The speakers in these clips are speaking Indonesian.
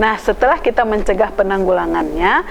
Nah, setelah kita mencegah penanggulangannya,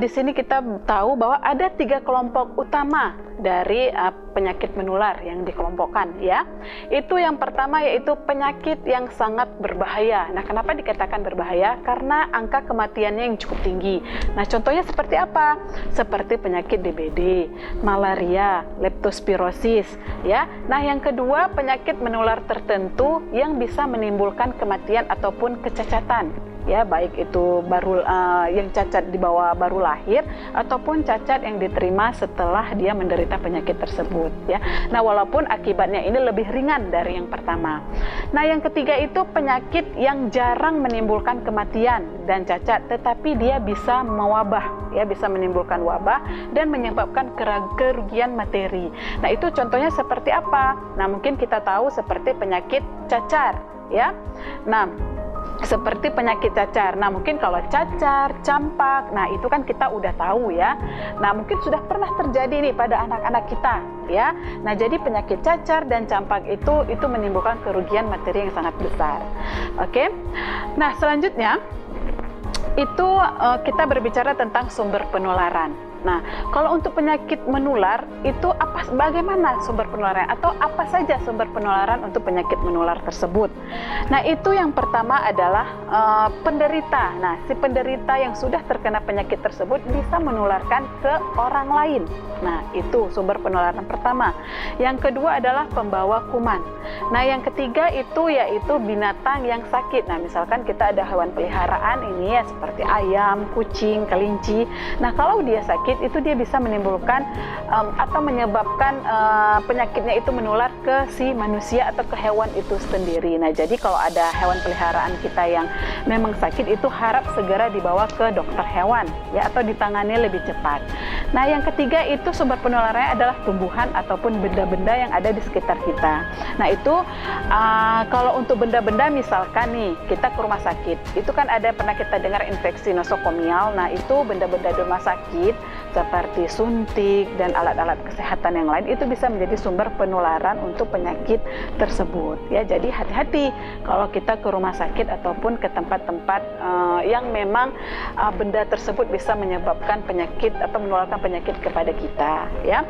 di sini kita tahu bahwa ada 3 kelompok utama dari penyakit menular yang dikelompokkan, ya. Itu yang pertama yaitu penyakit yang sangat berbahaya. Nah, kenapa dikatakan berbahaya? Karena angka kematiannya yang cukup tinggi. Nah, contohnya seperti apa? Seperti penyakit DBD, malaria, leptospirosis, ya. Nah, yang kedua penyakit menular tertentu yang bisa menimbulkan kematian ataupun kecacatan, ya, baik itu yang cacat di bawah baru lahir ataupun cacat yang diterima setelah dia menderita penyakit tersebut, ya. Nah, walaupun akibatnya ini lebih ringan dari yang pertama. Nah, yang ketiga itu penyakit yang jarang menimbulkan kematian dan cacat, tetapi dia bisa mewabah, ya, bisa menimbulkan wabah dan menyebabkan kerugian materi. Nah, itu contohnya seperti apa? Nah, mungkin kita tahu seperti penyakit cacar, ya. Nah, seperti penyakit cacar. Nah, mungkin kalau cacar, campak, nah itu kan kita udah tahu, ya. Nah, mungkin sudah pernah terjadi nih pada anak-anak kita, ya. Nah, jadi penyakit cacar dan campak itu menimbulkan kerugian materi yang sangat besar. Oke. Nah, selanjutnya itu kita berbicara tentang sumber penularan. Nah, kalau untuk penyakit menular itu bagaimana sumber penularan atau apa saja sumber penularan untuk penyakit menular tersebut? Nah, itu yang pertama adalah penderita. Nah, si penderita yang sudah terkena penyakit tersebut bisa menularkan ke orang lain. Nah, itu sumber penularan pertama. Yang kedua adalah pembawa kuman. Nah, yang ketiga itu yaitu binatang yang sakit. Nah, misalkan kita ada hewan peliharaan ini, ya, seperti ayam, kucing, kelinci. Nah, kalau dia sakit itu dia bisa menimbulkan atau menyebabkan penyakitnya itu menular ke si manusia atau ke hewan itu sendiri. Nah, jadi kalau ada hewan peliharaan kita yang memang sakit itu harap segera dibawa ke dokter hewan, ya, atau ditangani lebih cepat. Nah, yang ketiga itu sumber penularannya adalah tumbuhan ataupun benda-benda yang ada di sekitar kita. Nah, itu kalau untuk benda-benda misalkan nih kita ke rumah sakit, itu kan ada pernah kita dengar infeksi nosokomial. Nah, itu benda-benda di rumah sakit seperti suntik dan alat-alat kesehatan yang lain itu bisa menjadi sumber penularan untuk penyakit tersebut, ya. Jadi hati-hati kalau kita ke rumah sakit ataupun ke tempat-tempat yang memang benda tersebut bisa menyebabkan penyakit atau menularkan penyakit kepada kita, ya.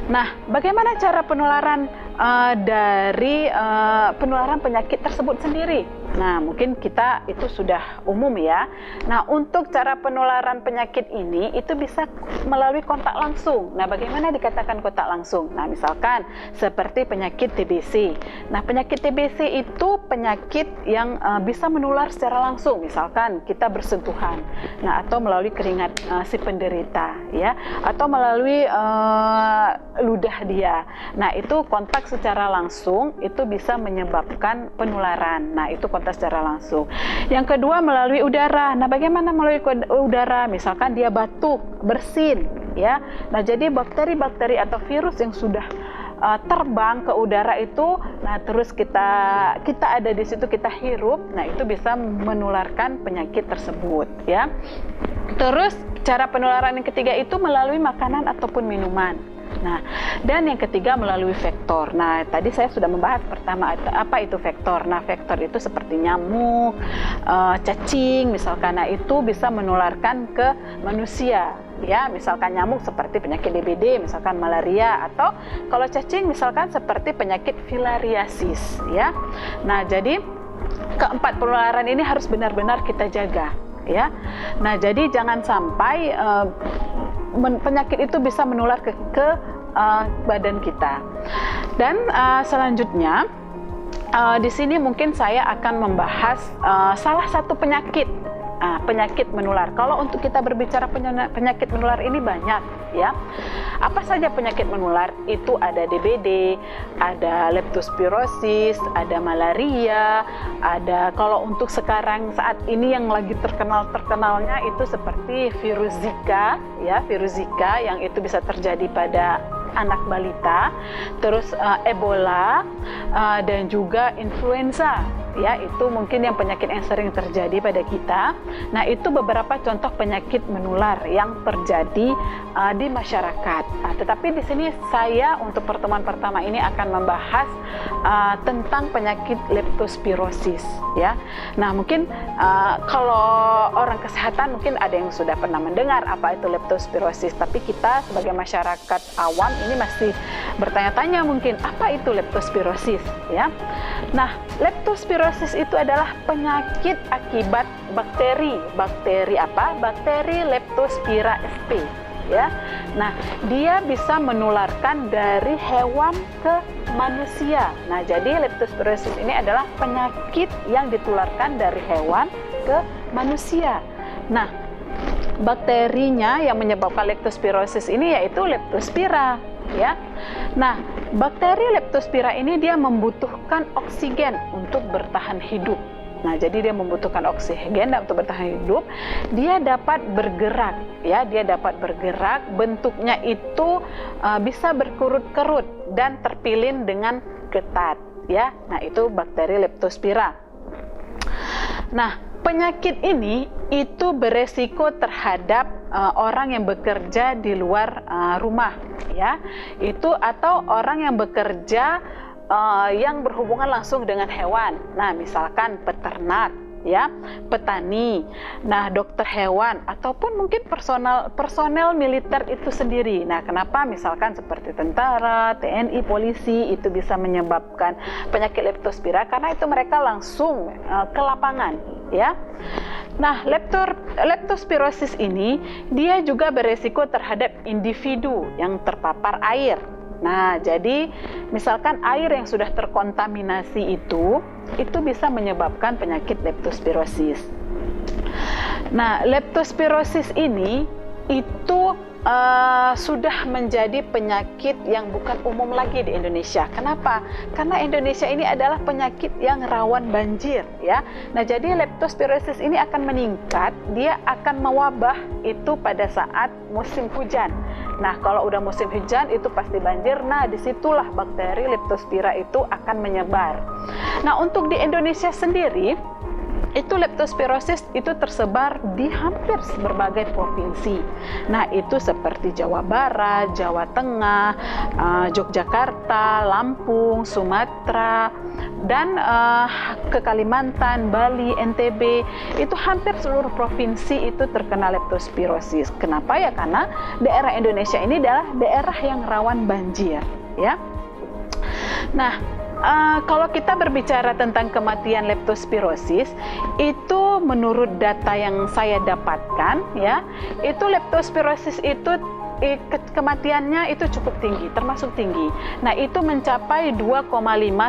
Nah, bagaimana cara penularan dari penularan penyakit tersebut sendiri? Nah, mungkin kita itu sudah umum, ya. Nah, untuk cara penularan penyakit ini itu bisa melalui kontak langsung. Nah, bagaimana dikatakan kontak langsung? Nah, misalkan seperti penyakit TBC. Nah, penyakit TBC itu penyakit yang bisa menular secara langsung. Misalkan kita bersentuhan, nah, atau melalui keringat si penderita, ya, atau melalui ludah dia. Nah, itu kontak secara langsung itu bisa menyebabkan penularan. Nah, itu kontak secara langsung. Yang kedua melalui udara. Nah, bagaimana melalui udara? Misalkan dia batuk, bersin, ya. Nah, jadi bakteri-bakteri atau virus yang sudah terbang ke udara itu, nah terus kita ada di situ, kita hirup, nah itu bisa menularkan penyakit tersebut, ya. Terus cara penularan yang ketiga itu melalui makanan ataupun minuman. Nah, dan yang ketiga melalui vektor. Nah, tadi saya sudah membahas pertama apa itu vektor. Nah, vektor itu seperti nyamuk, cacing misalkan. Nah, itu bisa menularkan ke manusia, ya. Misalkan nyamuk seperti penyakit DBD, misalkan malaria, atau kalau cacing misalkan seperti penyakit filariasis, ya. Nah, jadi keempat penularan ini harus benar-benar kita jaga, ya. Nah, jadi jangan sampai penyakit itu bisa menular ke badan kita. Dan selanjutnya di sini mungkin saya akan membahas salah satu penyakit menular. Kalau untuk kita berbicara penyakit menular ini banyak, ya. Apa saja penyakit menular? Itu ada DBD, ada leptospirosis, ada malaria, ada kalau untuk sekarang saat ini yang lagi terkenalnya itu seperti virus Zika, ya, virus Zika yang itu bisa terjadi pada anak balita, terus Ebola dan juga influenza, ya, itu mungkin yang penyakit yang sering terjadi pada kita. Nah, itu beberapa contoh penyakit menular yang terjadi di masyarakat. Nah, tetapi di sini saya untuk pertemuan pertama ini akan membahas tentang penyakit leptospirosis, ya. Nah, mungkin kalau orang kesehatan mungkin ada yang sudah pernah mendengar apa itu leptospirosis, tapi kita sebagai masyarakat awam ini masih bertanya-tanya mungkin apa itu leptospirosis, ya. Nah, leptospirosis itu adalah penyakit akibat bakteri apa? Bakteri Leptospira sp, ya. Nah, dia bisa menularkan dari hewan ke manusia. Nah, jadi leptospirosis ini adalah penyakit yang ditularkan dari hewan ke manusia. Nah, bakterinya yang menyebabkan leptospirosis ini yaitu Leptospira, ya. Nah, bakteri Leptospira ini dia membutuhkan oksigen untuk bertahan hidup. Nah, jadi dia membutuhkan oksigen untuk bertahan hidup. Dia dapat bergerak, ya. Dia dapat bergerak. Bentuknya itu bisa berkerut-kerut dan terpilin dengan ketat, ya. Nah, itu bakteri Leptospira. Nah, penyakit ini itu beresiko terhadap orang yang bekerja di luar rumah, ya. Itu atau orang yang bekerja yang berhubungan langsung dengan hewan. Nah, misalkan peternak, ya, petani, nah, dokter hewan, ataupun mungkin personel militer itu sendiri. Nah, kenapa misalkan seperti tentara, TNI, polisi itu bisa menyebabkan penyakit leptospira? Karena itu mereka langsung ke lapangan, ya. Nah, leptospirosis ini dia juga beresiko terhadap individu yang terpapar air. Nah, jadi misalkan air yang sudah terkontaminasi itu bisa menyebabkan penyakit leptospirosis. Nah, leptospirosis ini itu sudah menjadi penyakit yang bukan umum lagi di Indonesia. Kenapa? Karena Indonesia ini adalah penyakit yang rawan banjir, ya. Nah, jadi leptospirosis ini akan meningkat, dia akan mewabah itu pada saat musim hujan. Nah, kalau udah musim hujan itu pasti banjir. Nah, disitulah bakteri Leptospira itu akan menyebar. Nah, untuk di Indonesia sendiri itu leptospirosis itu tersebar di hampir berbagai provinsi. Nah, itu seperti Jawa Barat, Jawa Tengah, Yogyakarta, Lampung, Sumatera, dan ke Kalimantan, Bali, NTB. Itu hampir seluruh provinsi itu terkena leptospirosis. Kenapa? Ya karena daerah Indonesia ini adalah daerah yang rawan banjir, ya. Nah, kalau kita berbicara tentang kematian leptospirosis, itu menurut data yang saya dapatkan, ya, itu leptospirosis itu kematiannya itu cukup tinggi, termasuk tinggi. Nah, itu mencapai 2,5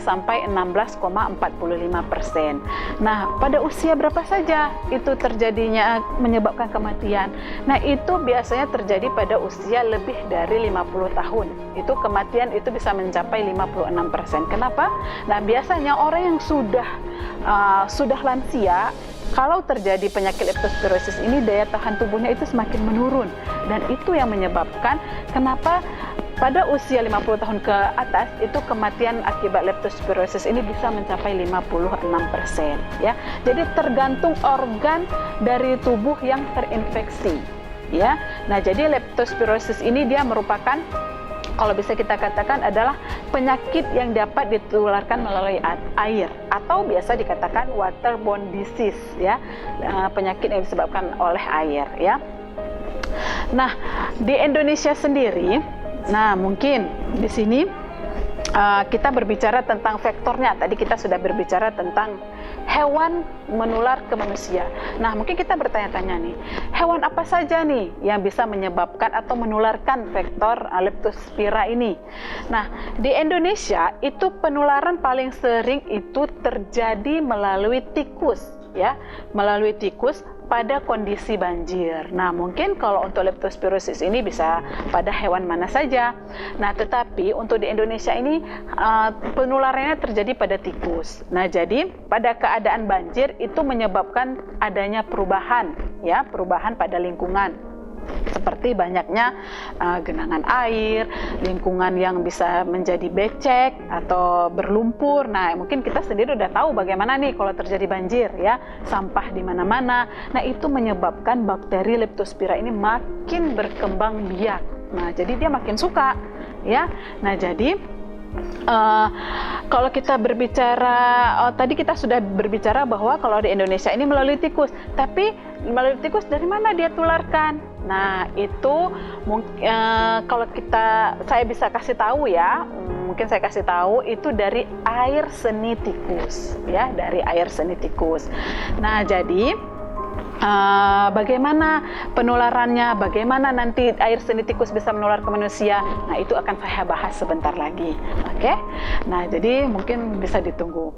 sampai 16,45%. Nah, pada usia berapa saja itu terjadinya menyebabkan kematian? Nah, itu biasanya terjadi pada usia lebih dari 50 tahun. Itu kematian itu bisa mencapai 56%. Kenapa? Nah, biasanya orang yang sudah lansia, kalau terjadi penyakit leptospirosis ini daya tahan tubuhnya itu semakin menurun, dan itu yang menyebabkan kenapa pada usia 50 tahun ke atas itu kematian akibat leptospirosis ini bisa mencapai 56%, ya. Jadi tergantung organ dari tubuh yang terinfeksi, ya. Nah, jadi leptospirosis ini dia merupakan, kalau bisa kita katakan, adalah penyakit yang dapat ditularkan melalui air, atau biasa dikatakan waterborne disease, ya, penyakit yang disebabkan oleh air, ya. Nah, di Indonesia sendiri, nah mungkin di sini kita berbicara tentang faktornya. Tadi kita sudah berbicara tentang hewan menular ke manusia. Nah, mungkin kita bertanya-tanya nih, hewan apa saja nih yang bisa menyebabkan atau menularkan vektor Leptospira ini? Nah, di Indonesia itu penularan paling sering itu terjadi melalui tikus, ya, melalui tikus pada kondisi banjir. Nah, mungkin kalau untuk leptospirosis ini bisa pada hewan mana saja. Nah, tetapi untuk di Indonesia ini penularannya terjadi pada tikus. Nah, jadi pada keadaan banjir itu menyebabkan adanya perubahan, ya, perubahan pada lingkungan. seperti banyaknya genangan air, lingkungan yang bisa menjadi becek atau berlumpur. Nah, mungkin kita sendiri udah tahu bagaimana nih kalau terjadi banjir ya, sampah di mana-mana. Nah, itu menyebabkan bakteri Leptospira ini makin berkembang biak. Nah, jadi dia makin suka ya. Nah, jadi kalau kita berbicara, tadi kita sudah berbicara bahwa kalau di Indonesia ini melalui tikus, tapi melalui tikus dari mana dia tularkan? Nah, itu kalau saya bisa kasih tahu ya, mungkin saya kasih tahu itu dari air seni tikus, ya, dari air seni tikus. Nah, jadi bagaimana penularannya, bagaimana nanti air seni tikus bisa menular ke manusia. Nah, itu akan saya bahas sebentar lagi. Oke? Nah, jadi mungkin bisa ditunggu.